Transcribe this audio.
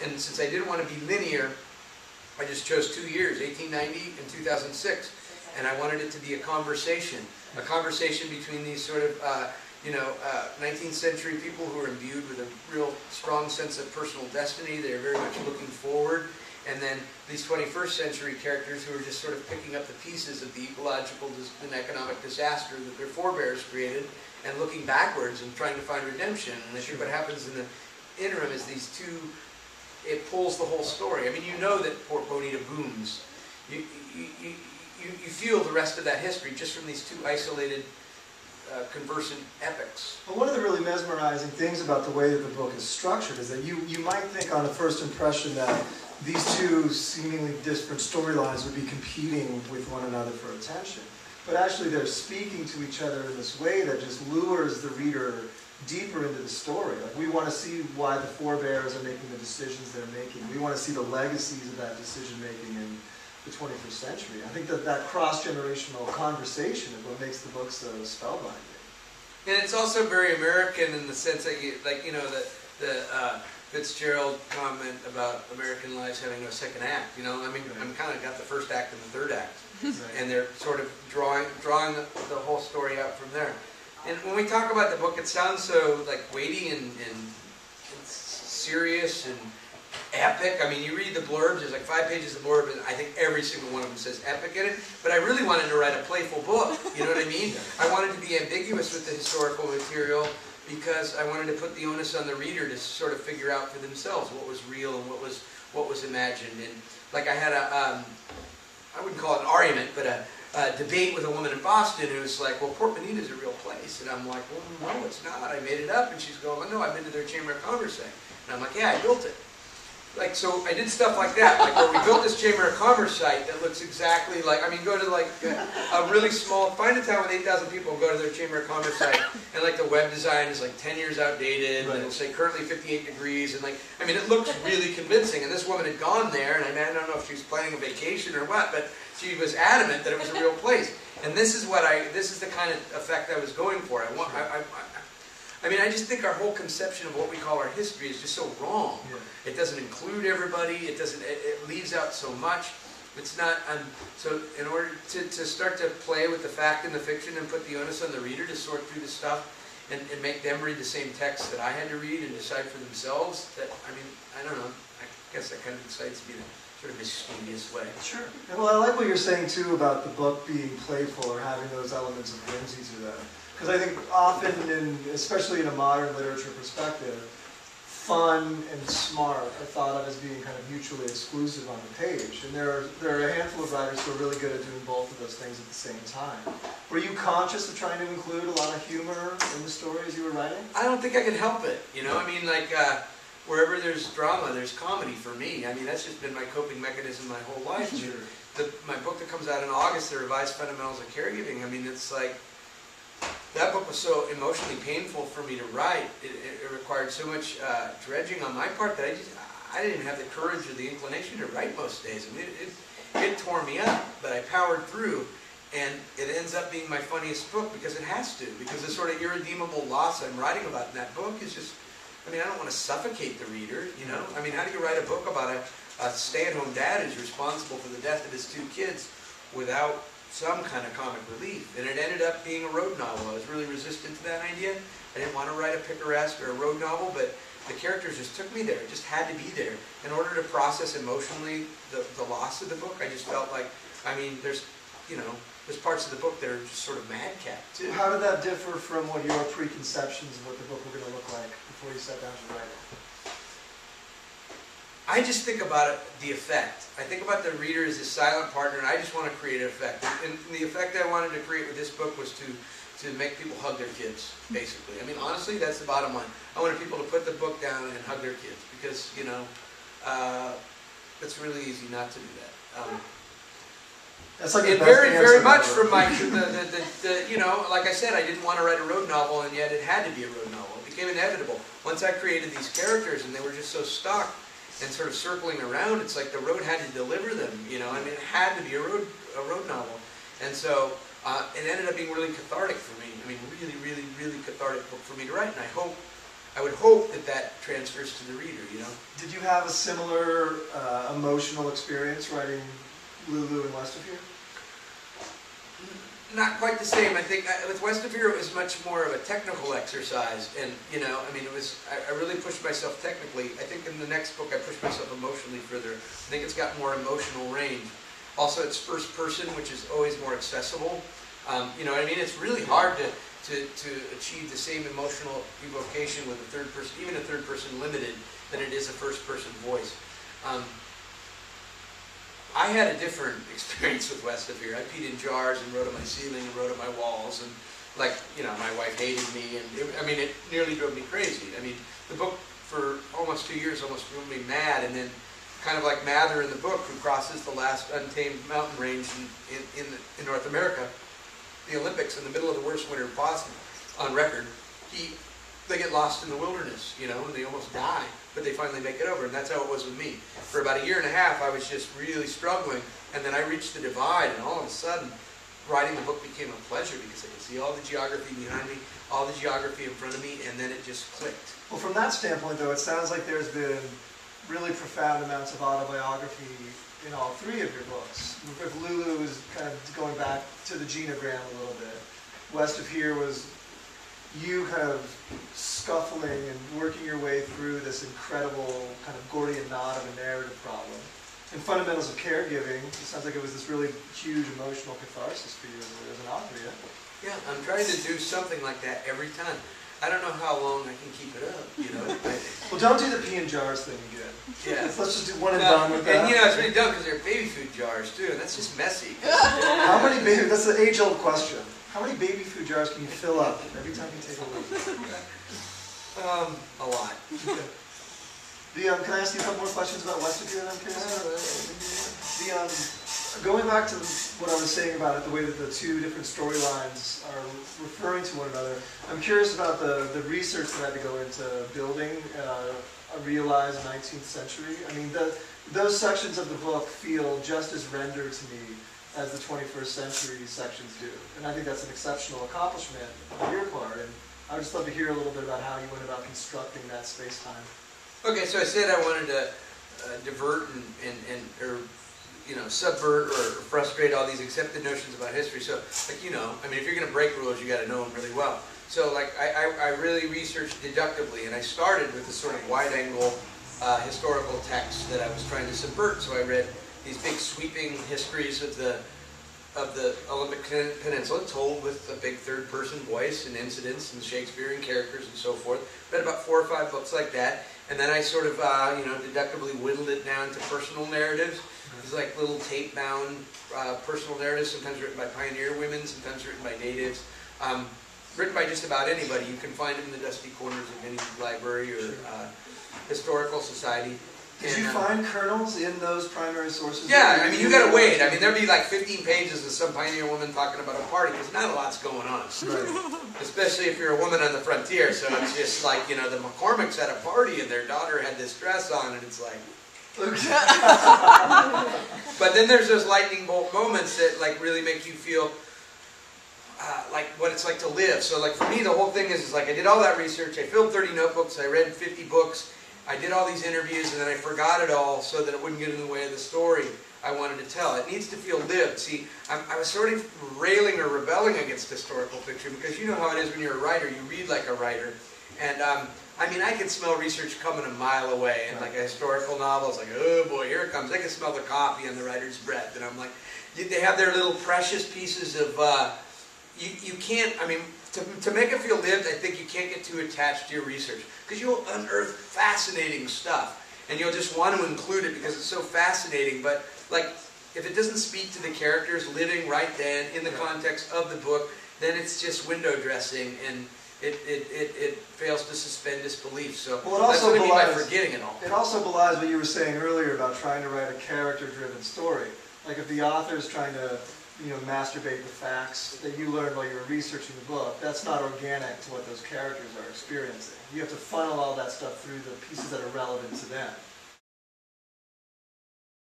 And since I didn't want to be linear, I just chose 2 years, 1890 and 2006. And I wanted it to be a conversation between these sort of, 19th century people who are imbued with a real strong sense of personal destiny. They're very much looking forward. And then these 21st century characters who are just sort of picking up the pieces of the ecological and economic disaster that their forebears created and looking backwards and trying to find redemption. And I think what happens in the interim is these two, it pulls the whole story. I mean, you know that Port Bonita booms. You feel the rest of that history just from these two isolated conversant epics. But one of the really mesmerizing things about the way that the book is structured is that you might think on a first impression that these two seemingly different storylines would be competing with one another for attention. But actually they're speaking to each other in this way that just lures the reader deeper into the story. Like, we want to see why the forebears are making the decisions they're making. We want to see the legacies of that decision making in the 21st century. I think that cross-generational conversation is what makes the book so spellbinding. And it's also very American in the sense that, the Fitzgerald comment about American lives having no second act. I mean, I'm kind of got the first act and the third act, and they're sort of drawing the whole story out from there. And when we talk about the book, it sounds so like weighty and serious and epic. I mean, you read the blurbs, there's like 5 pages of blurb, and I think every single one of them says epic in it. But I really wanted to write a playful book, you know what I mean? I wanted to be ambiguous with the historical material because I wanted to put the onus on the reader to sort of figure out for themselves what was real and what was imagined. And like I had I wouldn't call it an argument, but a debate with a woman in Boston who was like, well, Port Bonita is a real place. And I'm like, well, no, it's not. I made it up. And she's going, well, no, I've been to their Chamber of Commerce thing. And I'm like, yeah, I built it. Like, so I did stuff like that, like where we built this Chamber of Commerce site that looks exactly like, I mean, go to like a really small, find a town with 8,000 people and go to their Chamber of Commerce site, and like the web design is like 10 years outdated, and it'll say currently 58 degrees, and like, I mean, it looks really convincing, and this woman had gone there, and I don't know if she was planning a vacation or what, but she was adamant that it was a real place. And this is the kind of effect I was going for. I mean, I just think our whole conception of what we call our history is just so wrong. Yeah. It doesn't include everybody. It leaves out so much. It's not. So in order to start to play with the fact and the fiction and put the onus on the reader to sort through the stuff and make them read the same text that I had to read and decide for themselves, that, I mean, I don't know. I guess that kind of excites me in a sort of mischievous way. Sure. And well, I like what you're saying too about the book being playful or having those elements of whimsy to them. Because I think often, especially in a modern literature perspective, fun and smart are thought of as being kind of mutually exclusive on the page. And there are a handful of writers who are really good at doing both of those things at the same time. Were you conscious of trying to include a lot of humor in the story as you were writing? I don't think I could help it. I mean, like, wherever there's drama, there's comedy for me. I mean, that's just been my coping mechanism my whole life. Sure. My book that comes out in August, The Revised Fundamentals of Caregiving, I mean, it's like, that book was so emotionally painful for me to write. It required so much dredging on my part that I didn't even have the courage or the inclination to write most days. I mean, it tore me up, but I powered through, and it ends up being my funniest book because it has to, because the sort of irredeemable loss I'm writing about in that book is just, I mean, I don't want to suffocate the reader, I mean, how do you write a book about a stay-at-home dad who's responsible for the death of his 2 kids without some kind of comic relief? And it ended up being a road novel. I was really resistant to that idea. I didn't want to write a picaresque or a road novel, but the characters just took me there. It just had to be there. In order to process emotionally the loss of the book, I just felt like, I mean, there's parts of the book that are just sort of madcap, too. How did that differ from what your preconceptions of what the book were going to look like before you sat down to write it? I just think about it, the effect. I think about the reader as a silent partner, and I just want to create an effect. And the effect I wanted to create with this book was to make people hug their kids, basically. I mean, honestly, that's the bottom line. I wanted people to put the book down and hug their kids, because, it's really easy not to do that. That's like and very much from my, like I said, I didn't want to write a road novel, and yet it had to be a road novel. It became inevitable. Once I created these characters, and they were just so stuck and sort of circling around, it's like the road had to deliver them, I mean, it had to be a road novel. And so it ended up being really cathartic for me. I mean, really, really, really cathartic book for me to write, and I hope I would hope that that transfers to the reader, you know? Did you have a similar emotional experience writing Lulu and West of Here? Not quite the same. I think with West of Here it was much more of a technical exercise, and you know, I mean, it was. I really pushed myself technically. I think in the next book I pushed myself emotionally further. I think it's got more emotional range. Also, it's first person, which is always more accessible. You know what I mean? It's really hard to achieve the same emotional evocation with a third person, even a third person limited, than it is a first person voice. I had a different experience with West of Here. I peed in jars and wrote on my ceiling and wrote on my walls, and like, you know, my wife hated me, and I mean, it nearly drove me crazy. I mean, the book for almost 2 years almost drove me mad, and then kind of like Mather in the book, who crosses the last untamed mountain range in North America, the Olympics, in the middle of the worst winter possible on record, they get lost in the wilderness, you know, and they almost die, but they finally make it over, and that's how it was with me. For about 1.5 years, I was just really struggling, and then I reached the divide, and all of a sudden, writing the book became a pleasure because I could see all the geography behind me, all the geography in front of me, and then it just clicked. Well, from that standpoint, though, it sounds like there's been really profound amounts of autobiography in all 3 of your books. If Lulu is kind of going back to the genogram a little bit, West of Here was you kind of scuffling and working your way through this incredible kind of Gordian knot of a narrative problem. In Fundamentals of Caregiving, it sounds like it was this really huge emotional catharsis for you as an author, yeah? Yeah, I'm trying to do something like that every time. I don't know how long I can keep it up, you know? Well, don't do the pee in jars thing again. Yeah. Let's just do one and done with that. And you know, it's really dumb because they're baby food jars too, and that's just messy. How many baby, that's an age-old question. How many baby food jars can you fill up every time you take a look? A lot. Can I ask you a couple more questions about West of Here that I'm curious about? Going back to what I was saying about it, the way that the 2 different storylines are referring to one another, I'm curious about the research that had to go into building a realized 19th century. I mean, those sections of the book feel just as rendered to me as the 21st century sections do. And I think that's an exceptional accomplishment on your part. And I would just love to hear a little bit about how you went about constructing that space-time. Okay, so I said I wanted to divert or you know, subvert or frustrate all these accepted notions about history. So, like, you know, I mean, if you're going to break rules, you got to know them really well. So, like, I really researched deductively, and I started with this sort of wide-angle historical text that I was trying to subvert. So I read these big sweeping histories of the Olympic Peninsula, told with a big third-person voice and incidents and Shakespearean characters and so forth. Read about 4 or 5 books like that, and then I sort of, you know, deductively whittled it down to personal narratives. These like little tape-bound personal narratives, sometimes written by pioneer women, sometimes written by natives, written by just about anybody. You can find them in the dusty corners of any library or historical society. Did you find kernels in those primary sources? Yeah, I mean, you gotta wait. I mean, there'd be like 15 pages of some pioneer woman talking about a party, because not a lot's going on. Right. Especially if you're a woman on the frontier, so it's just like, you know, the McCormicks had a party and their daughter had this dress on, and it's like... But then there's those lightning bolt moments that like really make you feel like what it's like to live. So like for me, the whole thing is like I did all that research, I filled 30 notebooks, I read 50 books, I did all these interviews, and then I forgot it all so that it wouldn't get in the way of the story I wanted to tell. It needs to feel lived. See, I was sort of railing or rebelling against historical fiction because you know how it is when you're a writer, you read like a writer. And I mean, I can smell research coming a mile away, and like a historical novel, it's like, oh boy, here it comes. I can smell the coffee on the writer's breath, and I'm like, they have their little precious pieces of, you can't, I mean, to make it feel lived, I think you can't get too attached to your research, because you'll unearth fascinating stuff, and you'll just want to include it because it's so fascinating, but like, if it doesn't speak to the characters living right then, in the context of the book, then it's just window dressing, and it fails to suspend disbelief. So that's what I mean by forgetting it all. It also belies what you were saying earlier about trying to write a character-driven story. Like if the author's trying to, you know, masturbate the facts that you learned while you were researching the book, that's not organic to what those characters are experiencing. You have to funnel all that stuff through the pieces that are relevant to them.